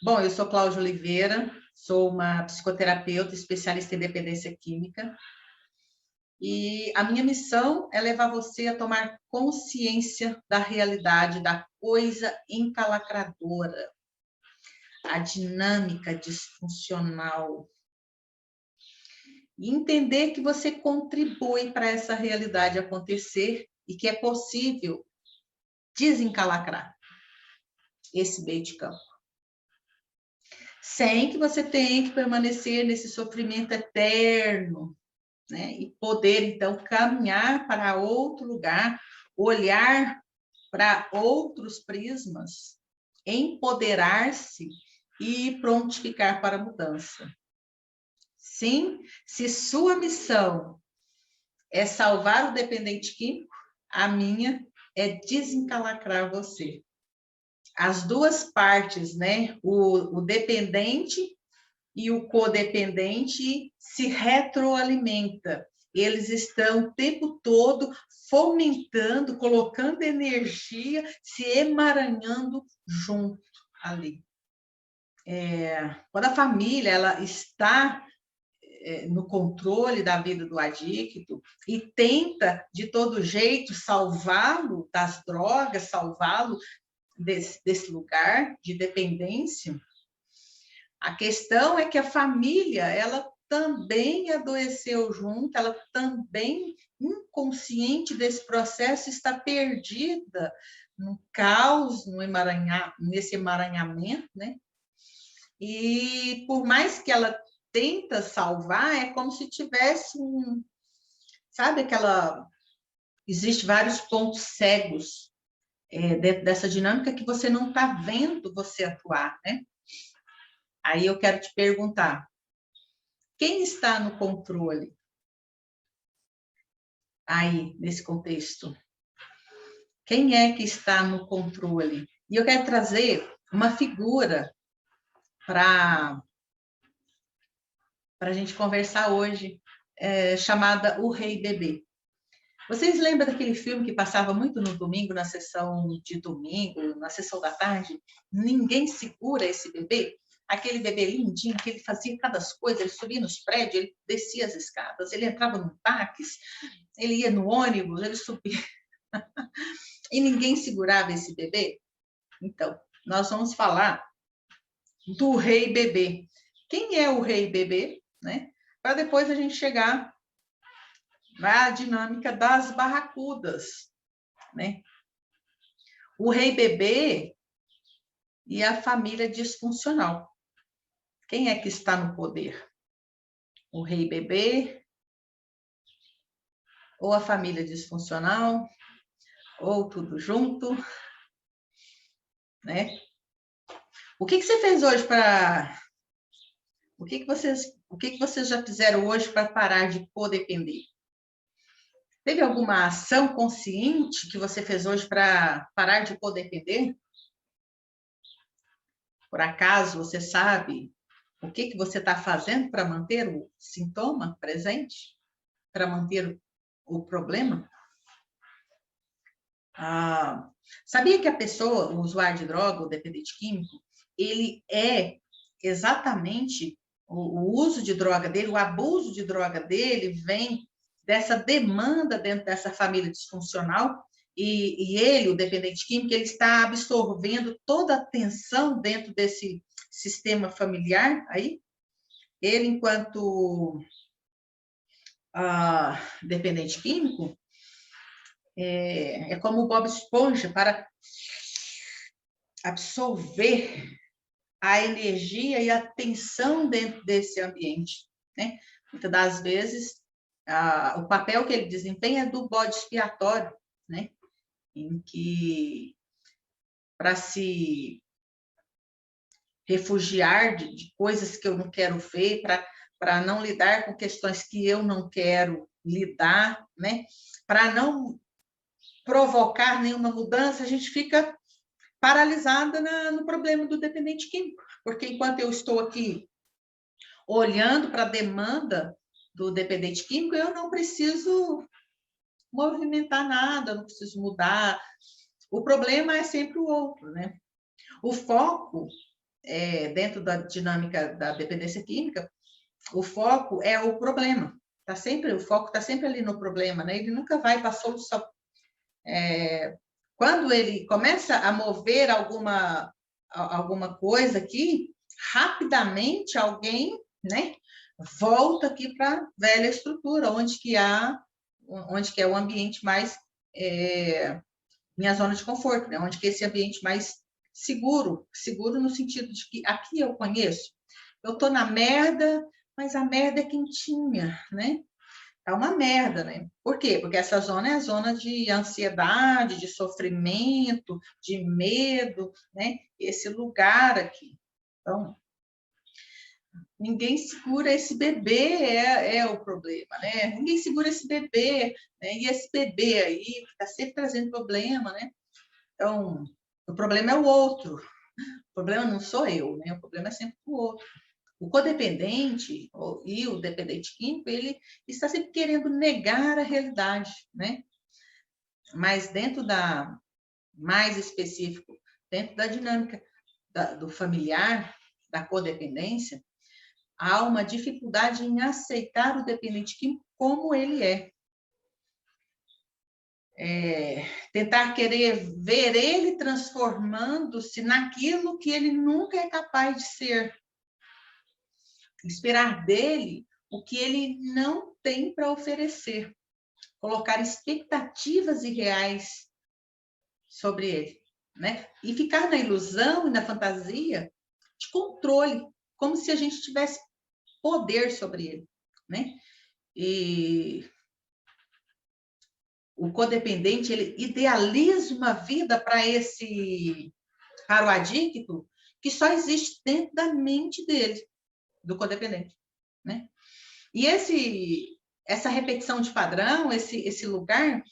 Bom, eu sou Cláudia Oliveira, sou uma psicoterapeuta especialista em dependência química e a minha missão é levar você a tomar consciência da realidade da coisa encalacradora, a dinâmica disfuncional e entender que você contribui para essa realidade acontecer e que é possível desencalacrar esse meio de campo. Sem que você tenha que permanecer nesse sofrimento eterno, né? E poder, então, caminhar para outro lugar, olhar para outros prismas, empoderar-se e prontificar para a mudança. Sim, se sua missão é salvar o dependente químico, a minha é desencalacrar você. As duas partes, né? O dependente e o codependente se retroalimenta. Eles estão o tempo todo fomentando, colocando energia, se emaranhando junto ali. Quando a família ela está no controle da vida do adicto e tenta, de todo jeito, salvá-lo das drogas, salvá-lo desse lugar de dependência, a questão é que a família, ela também adoeceu junto, ela também, inconsciente desse processo, está perdida no caos, nesse emaranhamento, né? E por mais que ela tenta salvar, é como se tivesse sabe aquela... Existem vários pontos cegos dentro dessa dinâmica que você não está vendo você atuar, né? Aí eu quero te perguntar, quem está no controle aí, nesse contexto? Quem é que está no controle? E eu quero trazer uma figura para a gente conversar hoje, chamada O Rei Bebê. Vocês lembram daquele filme que passava muito no domingo, na sessão de domingo, na sessão da tarde? Ninguém segura esse bebê? Aquele bebê lindinho, que ele fazia cada coisa, ele subia nos prédios, ele descia as escadas, ele entrava no táxi, ele ia no ônibus, ele subia. E ninguém segurava esse bebê? Então, nós vamos falar do Rei Bebê. Quem é o Rei Bebê? Né? Para depois a gente chegar na dinâmica das barracudas, né? O Rei Bebê e a família disfuncional. Quem é que está no poder? O Rei Bebê ou a família disfuncional? Ou tudo junto? Né? O que você fez hoje para... O que vocês já fizeram hoje para parar de codepender? Teve alguma ação consciente que você fez hoje para parar de codepender? Por acaso você sabe o que você está fazendo para manter o sintoma presente? Para manter o problema? Sabia que a pessoa, o usuário de droga, o dependente químico, ele é exatamente o uso de droga dele, o abuso de droga dele vem dessa demanda dentro dessa família disfuncional e ele, o dependente químico, ele está absorvendo toda a atenção dentro desse sistema familiar aí. Ele, enquanto dependente químico, é como o Bob Esponja para absorver a energia e a atenção dentro desse ambiente, né? Muitas das vezes, o papel que ele desempenha é do bode expiatório, né? Em que, para se refugiar de coisas que eu não quero ver, para não lidar com questões que eu não quero lidar, né? Para não provocar nenhuma mudança, a gente fica paralisada no problema do dependente químico, porque enquanto eu estou aqui olhando para a demanda do dependente químico, eu não preciso movimentar nada, não preciso mudar. O problema é sempre o outro, né? O foco dentro da dinâmica da dependência química, o foco é o problema. O foco está sempre ali no problema, né? Ele nunca vai para a solução. Quando ele começa a mover alguma coisa aqui, rapidamente alguém, né, volta aqui para a velha estrutura, onde que é o ambiente mais minha zona de conforto, né? Onde que é esse ambiente mais seguro no sentido de que aqui eu conheço. Eu estou na merda, mas a merda é quentinha, né? É uma merda, né? Por quê? Porque essa zona é a zona de ansiedade, de sofrimento, de medo, né? Esse lugar aqui. Então, ninguém segura esse bebê, é o problema, né? Ninguém segura esse bebê, né? E esse bebê aí está sempre trazendo problema, né? Então, o problema é o outro. O problema não sou eu, né? O problema é sempre o outro. O codependente e o dependente químico, ele está sempre querendo negar a realidade, né? Mas mais específico, dentro da dinâmica do familiar, da codependência, há uma dificuldade em aceitar o dependente químico como ele é. Tentar querer ver ele transformando-se naquilo que ele nunca é capaz de ser. Esperar dele o que ele não tem para oferecer. Colocar expectativas irreais sobre ele, né? E ficar na ilusão e na fantasia de controle, como se a gente tivesse poder sobre ele, né? E o codependente, ele idealiza uma vida para o adicto que só existe dentro da mente dele, do codependente, né? E essa repetição de padrão, esse lugar,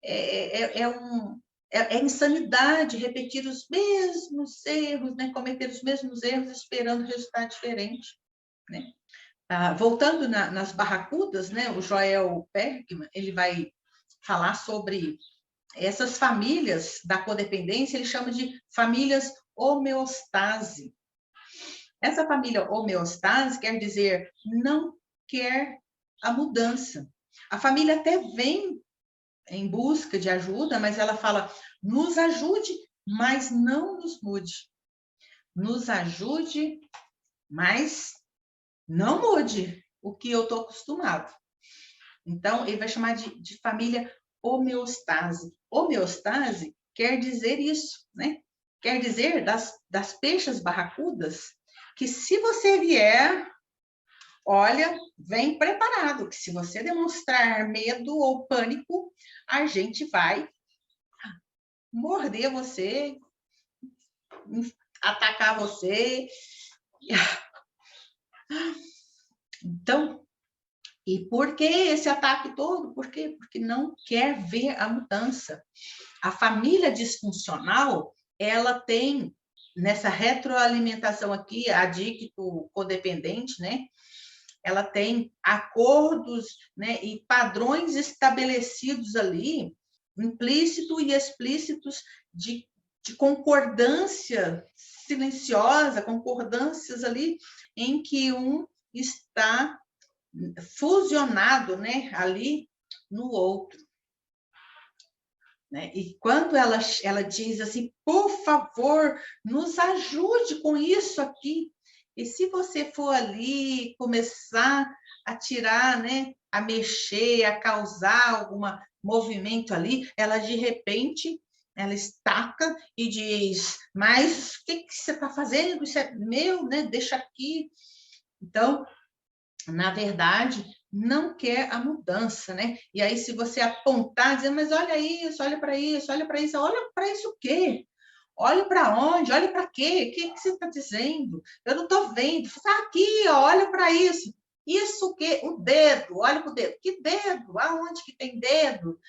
é insanidade, repetir os mesmos erros, né? Cometer os mesmos erros, esperando resultado diferente, né? Voltando nas barracudas, né? O Joel Bergman, ele vai falar sobre essas famílias da codependência, ele chama de famílias homeostase. Essa família homeostase quer dizer não quer a mudança. A família até vem em busca de ajuda, mas ela fala, nos ajude, mas não nos mude. Nos ajude, mas não mude o que eu estou acostumado. Então, ele vai chamar de família homeostase. Homeostase quer dizer isso, né? Quer dizer das peixes barracudas, que se você vier, olha, vem preparado, que se você demonstrar medo ou pânico, a gente vai morder você, atacar você. Então, e por que esse ataque todo? Por quê? Porque não quer ver a mudança. A família disfuncional, ela tem, nessa retroalimentação aqui, adicto codependente, né? Ela tem acordos, né, e padrões estabelecidos ali, implícitos e explícitos, de concordância silenciosa, concordâncias ali, em que um está fusionado, né, ali no outro. Né? E quando ela diz assim, por favor, nos ajude com isso aqui. E se você for ali começar a tirar, né, a mexer, a causar algum movimento ali, ela de repente, ela estaca e diz, mas o que você está fazendo? Isso é meu, né? Deixa aqui. Então, na verdade, não quer a mudança, né? E aí, se você apontar, dizer, mas olha isso, olha para isso, olha para isso, olha para isso o quê? Olha para onde? Olha para quê? O que você está dizendo? Eu não estou vendo. Está aqui, ó, olha para isso. Isso o quê? O dedo, olha para o dedo. Que dedo? Aonde que tem dedo?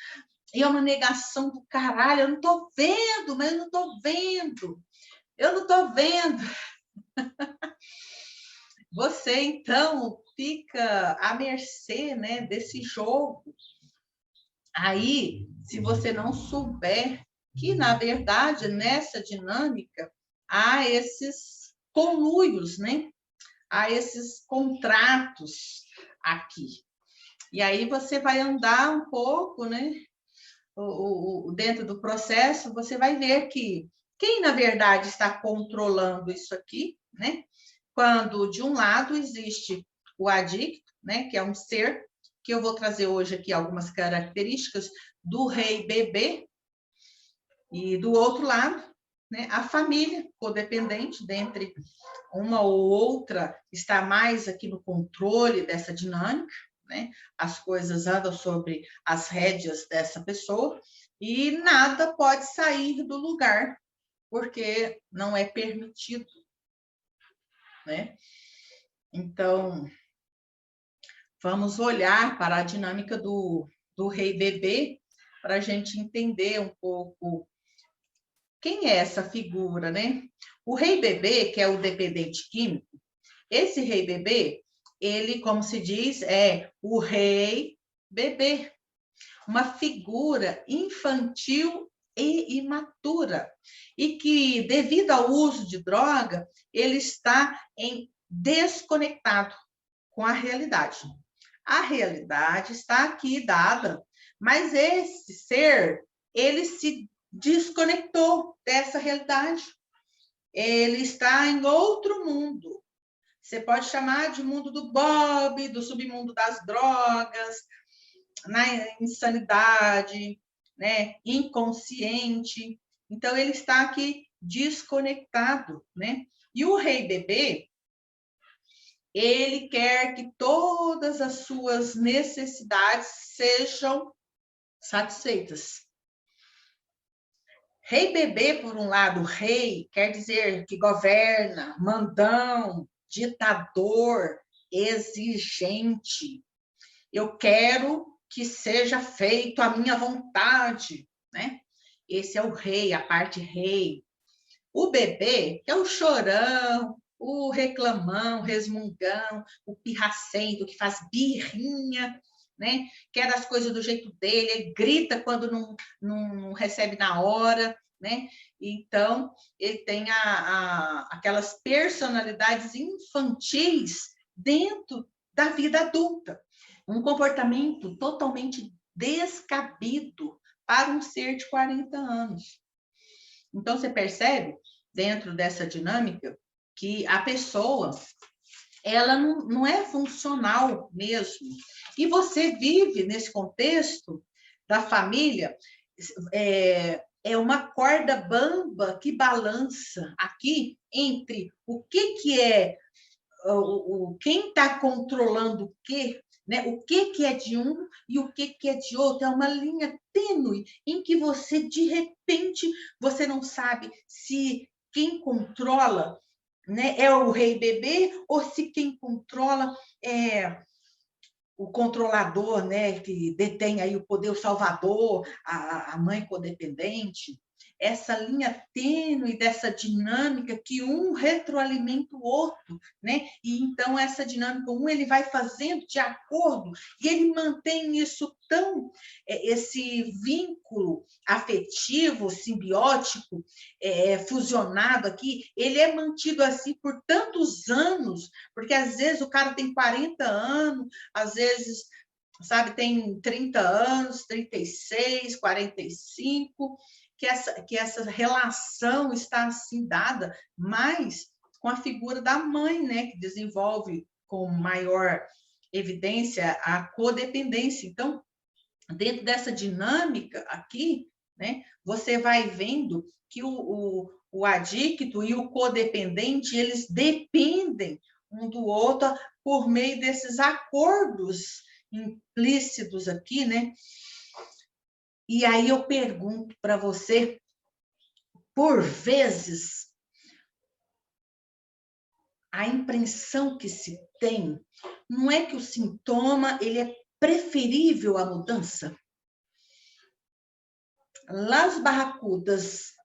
E é uma negação do caralho. Eu não estou vendo, mas eu não estou vendo. Eu não estou vendo. Você, então, fica à mercê, né, desse jogo. Aí, se você não souber que, na verdade, nessa dinâmica, há esses conluios, né? A esses contratos aqui. E aí você vai andar um pouco, né? Dentro do processo, você vai ver que quem, na verdade, está controlando isso aqui, né? Quando, de um lado, existe o adicto, né? Que é um ser, que eu vou trazer hoje aqui algumas características do rei bebê, e do outro lado, né? A família codependente, dentre uma ou outra, está mais aqui no controle dessa dinâmica, né? As coisas andam sobre as rédeas dessa pessoa e nada pode sair do lugar, porque não é permitido, né? Então, vamos olhar para a dinâmica do rei bebê para a gente entender um pouco quem é essa figura, né? O rei bebê, que é o dependente químico, esse rei bebê, ele, como se diz, é o rei bebê, uma figura infantil e imatura, e que, devido ao uso de droga, ele está desconectado com a realidade. A realidade está aqui dada, mas esse ser, ele se desconectou dessa realidade. Ele está em outro mundo. Você pode chamar de mundo do Bob, do submundo das drogas, na insanidade, né? Inconsciente. Então, ele está aqui desconectado, né? E o rei bebê, ele quer que todas as suas necessidades sejam satisfeitas. Rei bebê, por um lado, rei quer dizer que governa, mandão, ditador, exigente. Eu quero que seja feito a minha vontade, né? Esse é o rei, a parte rei. O bebê, que é o chorão, o reclamão, resmungão, o pirracento, que faz birrinha, né? Quer as coisas do jeito dele, ele grita quando não recebe na hora, né? Então, ele tem aquelas personalidades infantis dentro da vida adulta. Um comportamento totalmente descabido para um ser de 40 anos. Então, você percebe, dentro dessa dinâmica, que a pessoa, ela não é funcional mesmo. E você vive nesse contexto da família, é uma corda bamba que balança aqui entre o que é quem está controlando o quê, né? O que é de um e o que é de outro. É uma linha tênue em que você, de repente, você não sabe se quem controla, né, é o rei bebê ou se quem controla é o controlador, né, que detém aí o poder, o salvador, a mãe codependente. Essa linha tênue dessa dinâmica que um retroalimenta o outro, né? E então essa dinâmica, ele vai fazendo de acordo e ele mantém isso tão, esse vínculo afetivo, simbiótico, fusionado aqui, ele é mantido assim por tantos anos, porque às vezes o cara tem 40 anos, às vezes, sabe, tem 30 anos, 36, 45, que essa relação está assim dada, mas com a figura da mãe, né, que desenvolve com maior evidência a codependência. Então, dentro dessa dinâmica aqui, né, você vai vendo que o adicto e o codependente, eles dependem um do outro por meio desses acordos implícitos aqui, né? E aí eu pergunto para você, por vezes, a impressão que se tem não é que o sintoma ele é preferível à mudança? Las Barracudas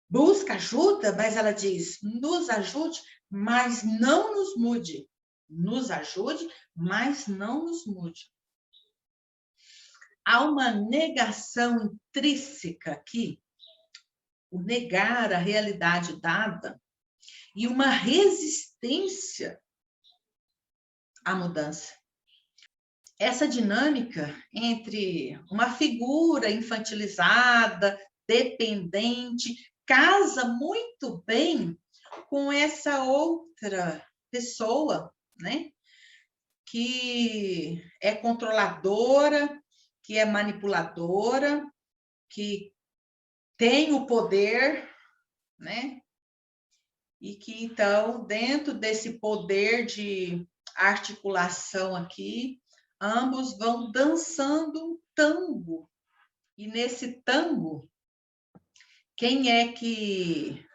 busca ajuda, mas ela diz, nos ajude, mas não nos mude. Nos ajude, mas não nos mude. Há uma negação intrínseca aqui, o negar a realidade dada, e uma resistência à mudança. Essa dinâmica entre uma figura infantilizada, dependente, casa muito bem com essa outra pessoa, né? Que é controladora, que é manipuladora, que tem o poder, né? E que, então, dentro desse poder de articulação aqui, ambos vão dançando um tango. E nesse tango, quem é que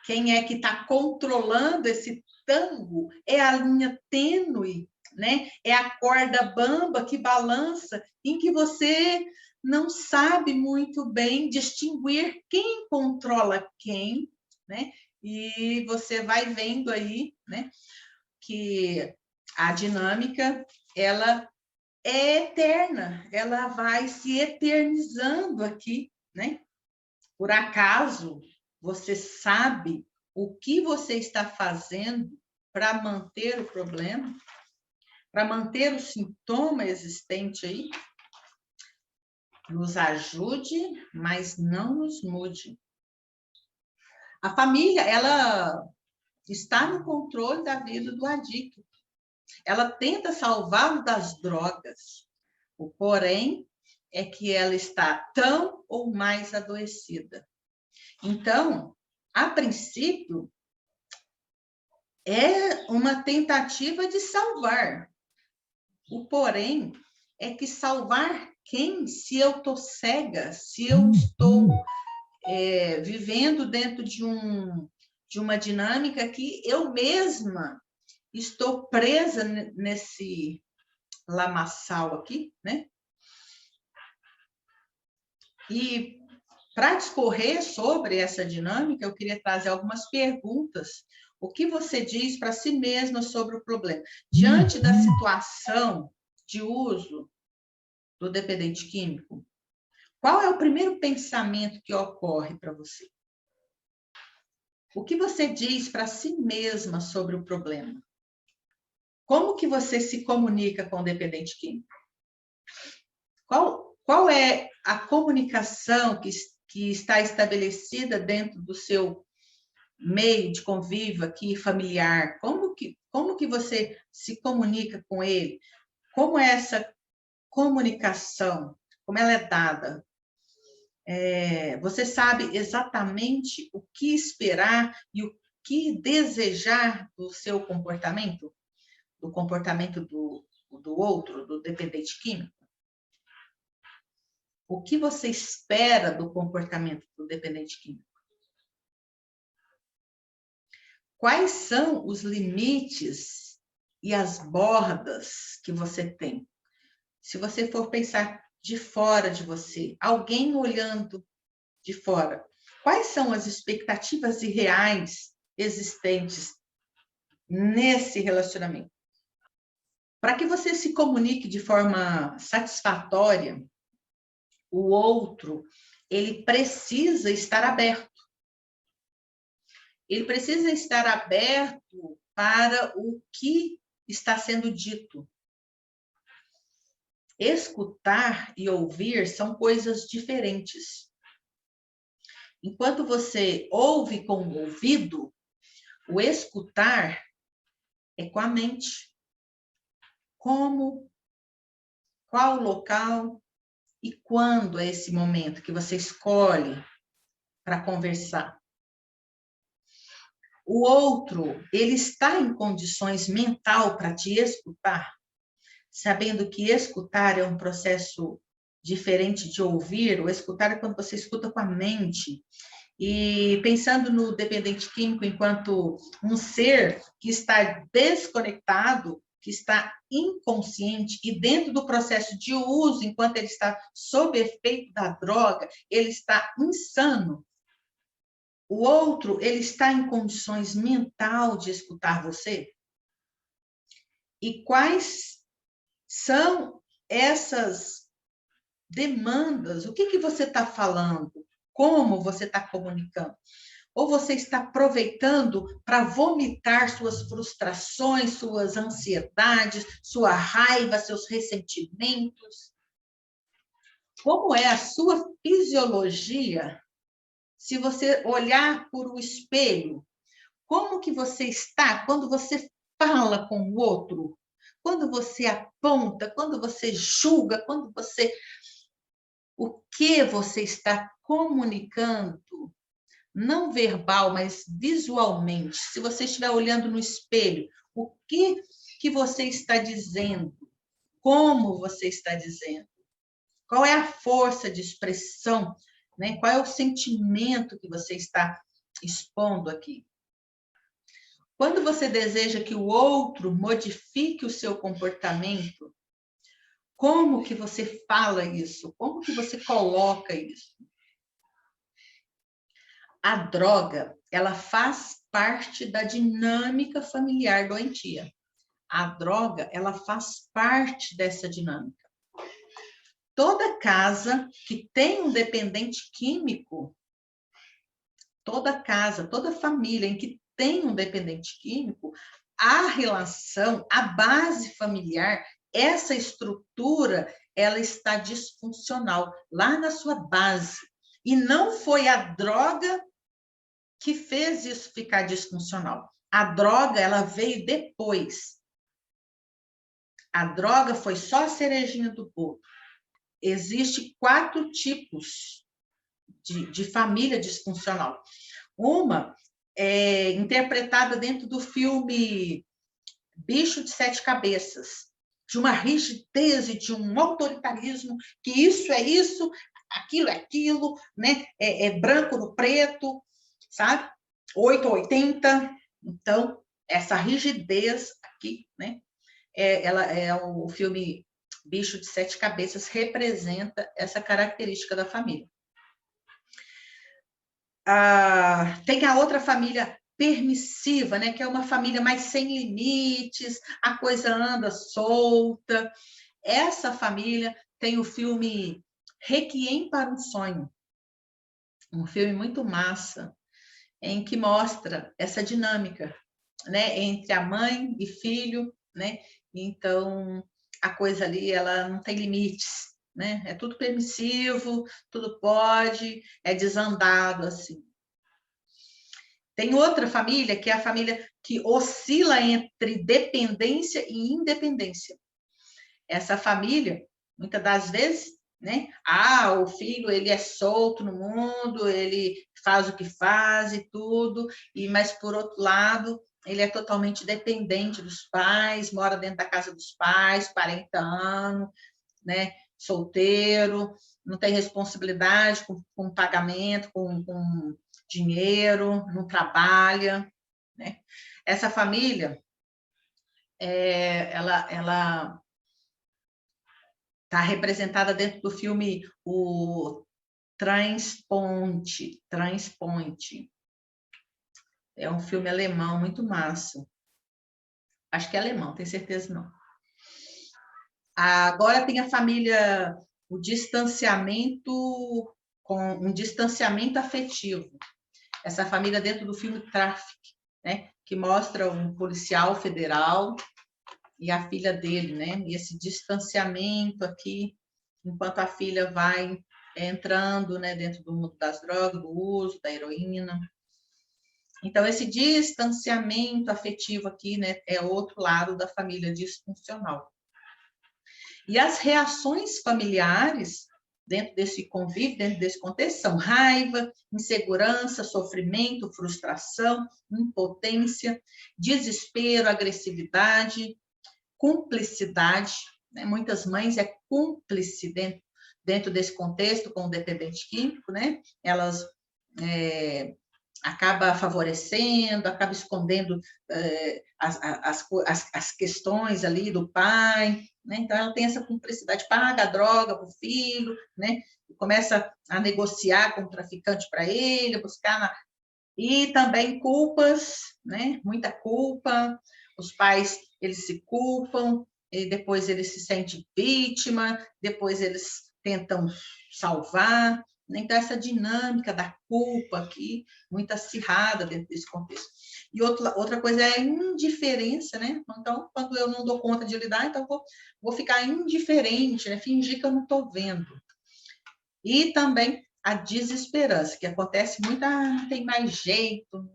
está controlando esse tango é a linha tênue, né? É a corda bamba que balança, em que você não sabe muito bem distinguir quem controla quem, né? E você vai vendo aí, né, que a dinâmica, ela é eterna, ela vai se eternizando aqui, né? Por acaso, você sabe o que você está fazendo para manter o problema? Para manter o sintoma existente aí? Nos ajude, mas não nos mude. A família, ela está no controle da vida do adicto. Ela tenta salvá-lo das drogas. O porém é que ela está tão ou mais adoecida. Então, a princípio, é uma tentativa de salvar. O porém é que salvar quem? Se eu estou cega, se eu estou vivendo dentro de uma dinâmica que eu mesma estou presa nesse lamaçal aqui, né? E para discorrer sobre essa dinâmica, eu queria trazer algumas perguntas. O que você diz para si mesma sobre o problema? Diante da situação de uso do dependente químico, qual é o primeiro pensamento que ocorre para você? O que você diz para si mesma sobre o problema? Como que você se comunica com o dependente químico? Qual é a comunicação que está estabelecida dentro do seu meio de convívio aqui familiar? Como que você se comunica com ele? Como é essa comunicação? Como ela é dada? Você sabe exatamente o que esperar e o que desejar do seu comportamento? Do comportamento do outro, do dependente químico? O que você espera do comportamento do dependente químico? Quais são os limites e as bordas que você tem? Se você for pensar de fora de você, alguém olhando de fora, quais são as expectativas irreais existentes nesse relacionamento? Para que você se comunique de forma satisfatória, o outro, ele precisa estar aberto. Ele precisa estar aberto para o que está sendo dito. Escutar e ouvir são coisas diferentes. Enquanto você ouve com o ouvido, o escutar é com a mente. Como, qual local e quando é esse momento que você escolhe para conversar? O outro, ele está em condições mental para te escutar, sabendo que escutar é um processo diferente de ouvir. O escutar é quando você escuta com a mente. E pensando no dependente químico enquanto um ser que está desconectado, que está inconsciente, e dentro do processo de uso, enquanto ele está sob efeito da droga, ele está insano. O outro, ele está em condições mental de escutar você? E quais são essas demandas? O que você está falando? Como você está comunicando? Ou você está aproveitando para vomitar suas frustrações, suas ansiedades, sua raiva, seus ressentimentos? Como é a sua fisiologia? Se você olhar por um espelho, como que você está quando você fala com o outro? Quando você aponta, quando você julga, quando você... O que você está comunicando? Não verbal, mas visualmente. Se você estiver olhando no espelho, o que você está dizendo? Como você está dizendo? Qual é a força de expressão, né? Qual é o sentimento que você está expondo aqui? Quando você deseja que o outro modifique o seu comportamento, como que você fala isso? Como que você coloca isso? A droga, ela faz parte da dinâmica familiar doentia. A droga, ela faz parte dessa dinâmica. Toda casa que tem um dependente químico, toda casa, toda família em que tem um dependente químico, a relação, a base familiar, essa estrutura, ela está disfuncional lá na sua base. E não foi a droga que fez isso ficar disfuncional. A droga, ela veio depois. A droga foi só a cerejinha do bolo. Existem 4 tipos de família disfuncional. Uma é interpretada dentro do filme Bicho de 7 Cabeças, de uma rigidez e de um autoritarismo, que isso é isso, aquilo é aquilo, né? É branco no preto, sabe? 8 ou 80. Então, essa rigidez aqui, né? Ela é o filme Bicho de 7 Cabeças, representa essa característica da família. Tem a outra família permissiva, né? Que é uma família mais sem limites, a coisa anda solta. Essa família tem o filme Requiem para um Sonho, um filme muito massa, em que mostra essa dinâmica, né? Entre a mãe e filho, né? Então, a coisa ali, ela não tem limites, né? É tudo permissivo, tudo pode, é desandado, assim. Tem outra família, que é a família que oscila entre dependência e independência. Essa família, muitas das vezes, né? O filho, ele é solto no mundo, ele faz o que faz e tudo, mas, por outro lado, ele é totalmente dependente dos pais, mora dentro da casa dos pais, 40 anos, né? Solteiro, não tem responsabilidade com pagamento, com dinheiro, não trabalha, né? Essa família, ela está representada dentro do filme o Transponte. É um filme alemão muito massa. Acho que é alemão, tenho certeza não. Agora tem a família, o distanciamento, com um distanciamento afetivo. Essa família dentro do filme Traffic, né? Que mostra um policial federal e a filha dele, né? E esse distanciamento aqui, enquanto a filha vai entrando, né, dentro do mundo das drogas, do uso, da heroína. Então, esse distanciamento afetivo aqui, né, é outro lado da família disfuncional. E as reações familiares dentro desse convívio, dentro desse contexto, são raiva, insegurança, sofrimento, frustração, impotência, desespero, agressividade, cumplicidade, né? Muitas mães é cúmplice dentro desse contexto com o dependente químico, né? Elas acaba favorecendo, acaba escondendo as questões ali do pai, né? Então ela tem essa cumplicidade, paga a droga para o filho, né? E começa a negociar com o traficante para ele, buscar e também culpas, né? Muita culpa. Os pais, eles se culpam, e depois eles se sentem vítima, depois eles tentam salvar, Então, essa dinâmica da culpa aqui, muito acirrada dentro desse contexto. E outra coisa é a indiferença, né? Então, quando eu não dou conta de lidar, então vou ficar indiferente, né? Fingir que eu não estou vendo. E também a desesperança, que acontece muito, não tem mais jeito,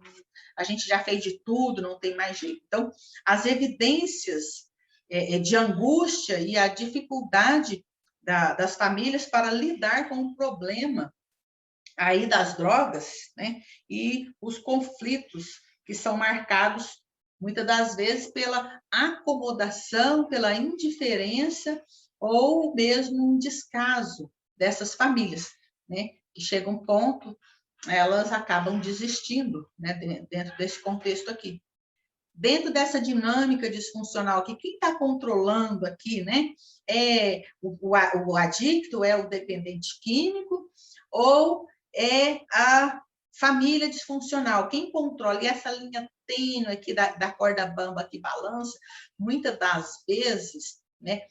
a gente já fez de tudo, não tem mais jeito. Então, as evidências de angústia e a dificuldade das famílias para lidar com o problema aí das drogas, né? E os conflitos que são marcados muitas das vezes pela acomodação, pela indiferença ou mesmo um descaso dessas famílias, né? Que chega um ponto, elas acabam desistindo, né? Dentro desse contexto aqui. Dentro dessa dinâmica disfuncional aqui, quem está controlando aqui, né? É o adicto, é o dependente químico, ou é a família disfuncional? Quem controla? E essa linha tênue aqui da corda bamba que balança, muitas das vezes, né?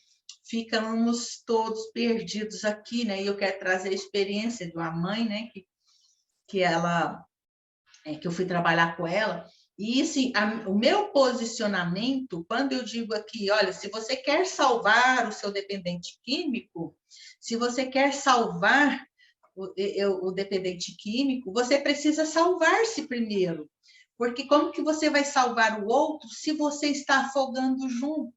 Ficamos todos perdidos aqui, né? E eu quero trazer a experiência de uma mãe, né? Que eu fui trabalhar com ela. E assim, o meu posicionamento, quando eu digo aqui, olha, se você quer salvar o seu dependente químico, se você quer salvar o dependente químico, você precisa salvar-se primeiro. Porque como que você vai salvar o outro se você está afogando junto,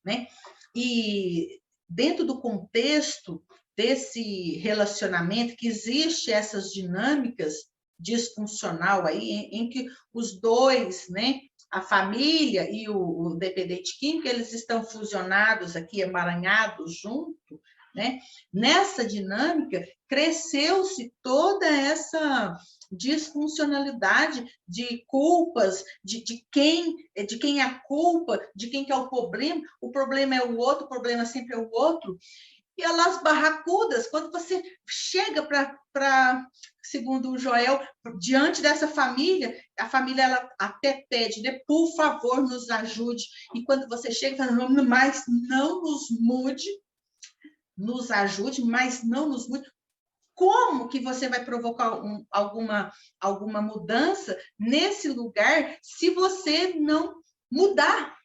né? E dentro do contexto desse relacionamento, que existe essas dinâmicas disfuncional aí, em que os dois, né, a família e o dependente químico, eles estão fusionados aqui, emaranhados junto, né? Nessa dinâmica, cresceu-se toda essa disfuncionalidade de culpas, de quem é a culpa, de quem que é o problema é o outro, o problema sempre é o outro. E elas barracudas, quando você chega para, segundo o Joel, diante dessa família, a família ela até pede, né? Por favor, nos ajude. E quando você chega, fala, mas não nos mude, nos ajude, mas não nos mude. Como que você vai provocar alguma mudança nesse lugar se você não mudar?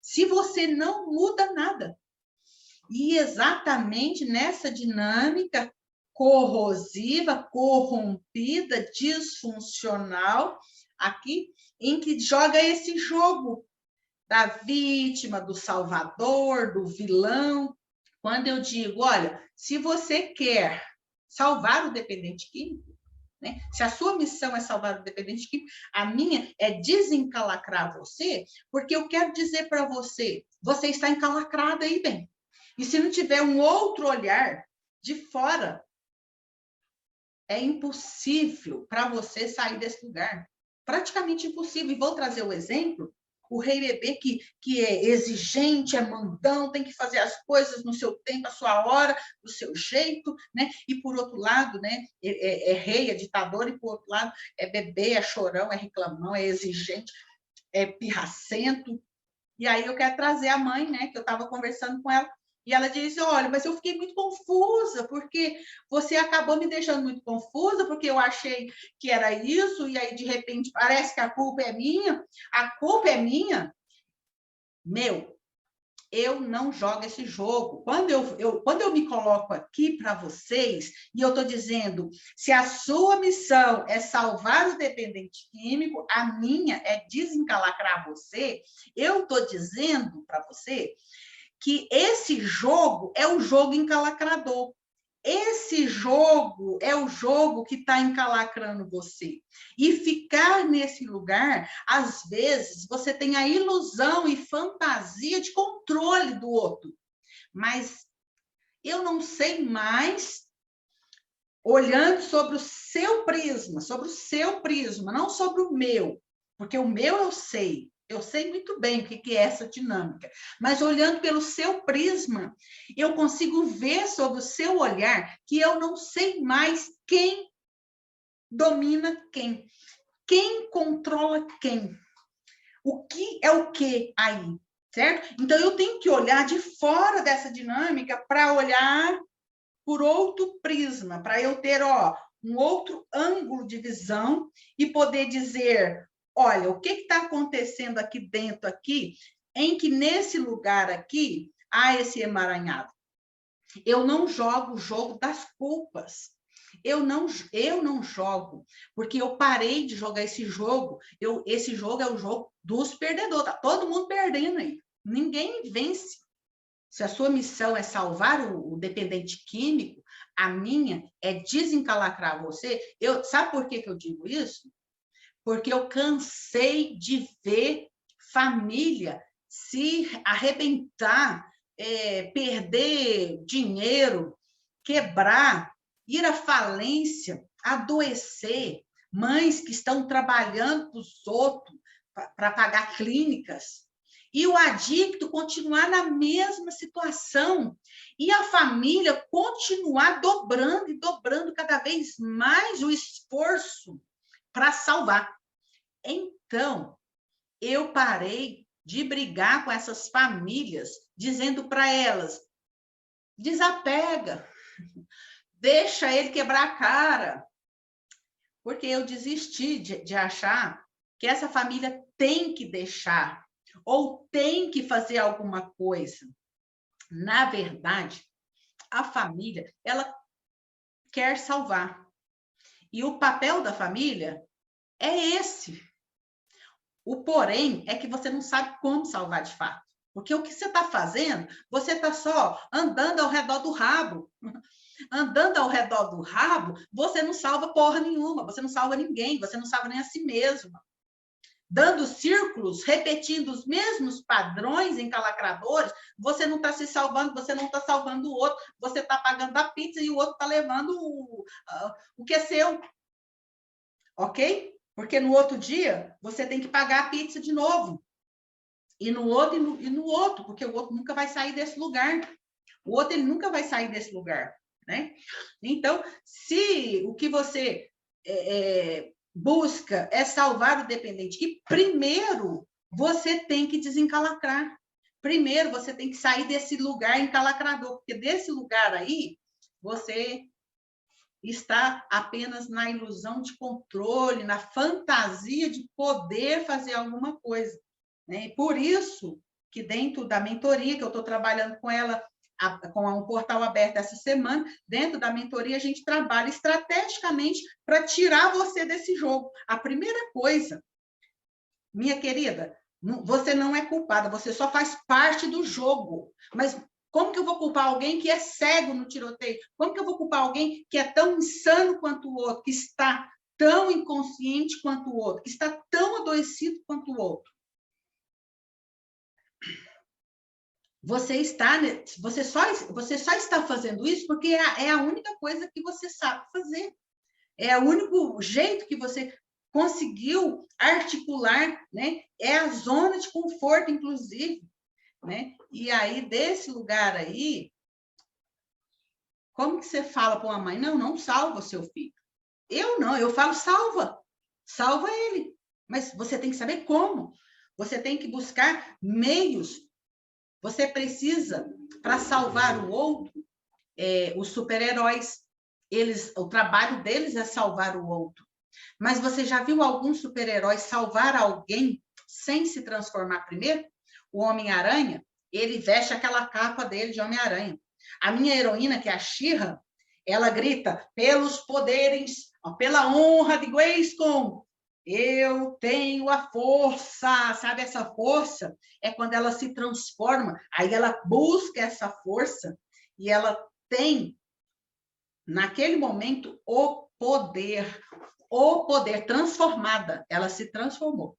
Se você não muda nada. E exatamente nessa dinâmica corrosiva, corrompida, disfuncional, aqui, em que joga esse jogo da vítima, do salvador, do vilão. Quando eu digo, olha, se você quer salvar o dependente químico, né? Se a sua missão é salvar o dependente químico, a minha é desencalacrar você, porque eu quero dizer para você, você está encalacrada aí bem. E se não tiver um outro olhar de fora, é impossível para você sair desse lugar. Praticamente impossível. E vou trazer o exemplo, o rei bebê que é exigente, é mandão, tem que fazer as coisas no seu tempo, a sua hora, do seu jeito, né? E por outro lado, né? É rei, é ditador, e por outro lado, é bebê, é chorão, é reclamão, é exigente, é pirracento. E aí eu quero trazer a mãe, né? Que eu estava conversando com ela, e ela disse, olha, mas eu fiquei muito confusa, porque você acabou me deixando muito confusa, porque eu achei que era isso, e aí, de repente, parece que a culpa é minha. A culpa é minha? Meu, eu não jogo esse jogo. Quando eu me coloco aqui para vocês, e eu estou dizendo, se a sua missão é salvar o dependente químico, a minha é desencalacrar você, eu estou dizendo para você que esse jogo é o jogo encalacrador. Esse jogo é o jogo que está encalacrando você. E ficar nesse lugar, às vezes, você tem a ilusão e fantasia de controle do outro. Mas eu não sei mais, olhando sobre o seu prisma, não sobre o meu, porque o meu eu sei. Eu sei muito bem o que é essa dinâmica, mas olhando pelo seu prisma, eu consigo ver sobre o seu olhar que eu não sei mais quem domina quem controla quem, o que é o que aí, certo? Então, eu tenho que olhar de fora dessa dinâmica para olhar por outro prisma, para eu ter, ó, um outro ângulo de visão e poder dizer, olha, o que está acontecendo aqui dentro, aqui, em que nesse lugar aqui há esse emaranhado. Eu não jogo o jogo das culpas. Eu não jogo, porque eu parei de jogar esse jogo. Esse jogo é o jogo dos perdedores. Tá todo mundo perdendo aí. Ninguém vence. Se a sua missão é salvar o dependente químico, a minha é desencalacrar você. Sabe por que eu digo isso? Porque eu cansei de ver família se arrebentar, perder dinheiro, quebrar, ir à falência, adoecer, mães que estão trabalhando para os outros, para pagar clínicas, e o adicto continuar na mesma situação, e a família continuar dobrando e dobrando cada vez mais o esforço para salvar. Então, eu parei de brigar com essas famílias, dizendo para elas, desapega, deixa ele quebrar a cara, porque eu desisti de achar que essa família tem que deixar, ou tem que fazer alguma coisa. Na verdade, a família, ela quer salvar. E o papel da família é esse. O porém é que você não sabe como salvar de fato. Porque o que você está fazendo, você está só andando ao redor do rabo. Andando ao redor do rabo, você não salva porra nenhuma, você não salva ninguém, você não salva nem a si mesma. Dando círculos, repetindo os mesmos padrões encalacradores, você não está se salvando, você não está salvando o outro, você está pagando a pizza e o outro está levando o que é seu. Ok? Porque no outro dia, você tem que pagar a pizza de novo. E no outro, e no outro, porque o outro nunca vai sair desse lugar. O outro, ele nunca vai sair desse lugar, né? Então, se o que você busca é salvar o dependente, que primeiro você tem que desencalacrar. Primeiro, você tem que sair desse lugar encalacrador, porque desse lugar aí, você está apenas na ilusão de controle, na fantasia de poder fazer alguma coisa. Né? E por isso que dentro da mentoria, que eu estou trabalhando com ela, com um portal aberto essa semana, dentro da mentoria a gente trabalha estrategicamente para tirar você desse jogo. A primeira coisa, minha querida, você não é culpada, você só faz parte do jogo. Mas como que eu vou culpar alguém que é cego no tiroteio? Como que eu vou culpar alguém que é tão insano quanto o outro, que está tão inconsciente quanto o outro, que está tão adoecido quanto o outro? Você só está fazendo isso porque é a única coisa que você sabe fazer. É o único jeito que você conseguiu articular, né? É a zona de conforto, inclusive, né? E aí, desse lugar aí, como que você fala para uma mãe? Não, não salva o seu filho. Eu não, eu falo salva. Salva ele. Mas você tem que saber como. Você tem que buscar meios. Você precisa, para salvar o outro, os super-heróis. O trabalho deles é salvar o outro. Mas você já viu algum super-herói salvar alguém sem se transformar primeiro? O Homem-Aranha, ele veste aquela capa dele de Homem-Aranha. A minha heroína, que é a She-Ra, ela grita, pelos poderes, pela honra de Grayskull, eu tenho a força, sabe? Essa força é quando ela se transforma, aí ela busca essa força e ela tem, naquele momento, o poder transformada, ela se transformou.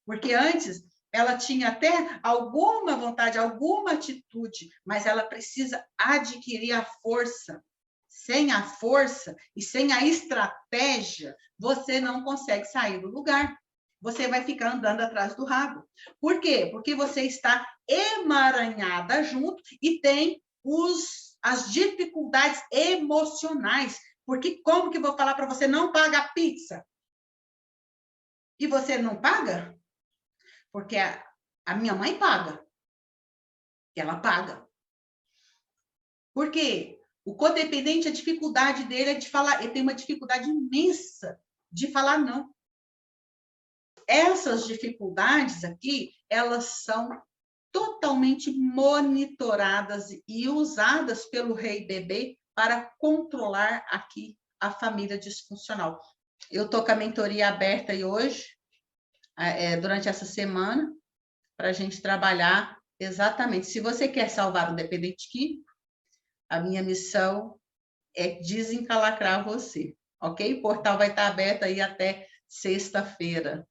Porque antes ela tinha até alguma vontade, alguma atitude, mas ela precisa adquirir a força. Sem a força e sem a estratégia, você não consegue sair do lugar. Você vai ficar andando atrás do rabo. Por quê? Porque você está emaranhada junto e tem as dificuldades emocionais. Porque como que eu vou falar para você não paga a pizza? E você não paga? Porque a minha mãe paga. Ela paga. Por quê? O codependente, a dificuldade dele é de falar, ele tem uma dificuldade imensa de falar não. Essas dificuldades aqui, elas são totalmente monitoradas e usadas pelo rei bebê para controlar aqui a família disfuncional. Eu estou com a mentoria aberta aí hoje, durante essa semana, para a gente trabalhar exatamente. Se você quer salvar o dependente químico, a minha missão é desencalacrar você, ok? O portal vai estar aberto aí até sexta-feira.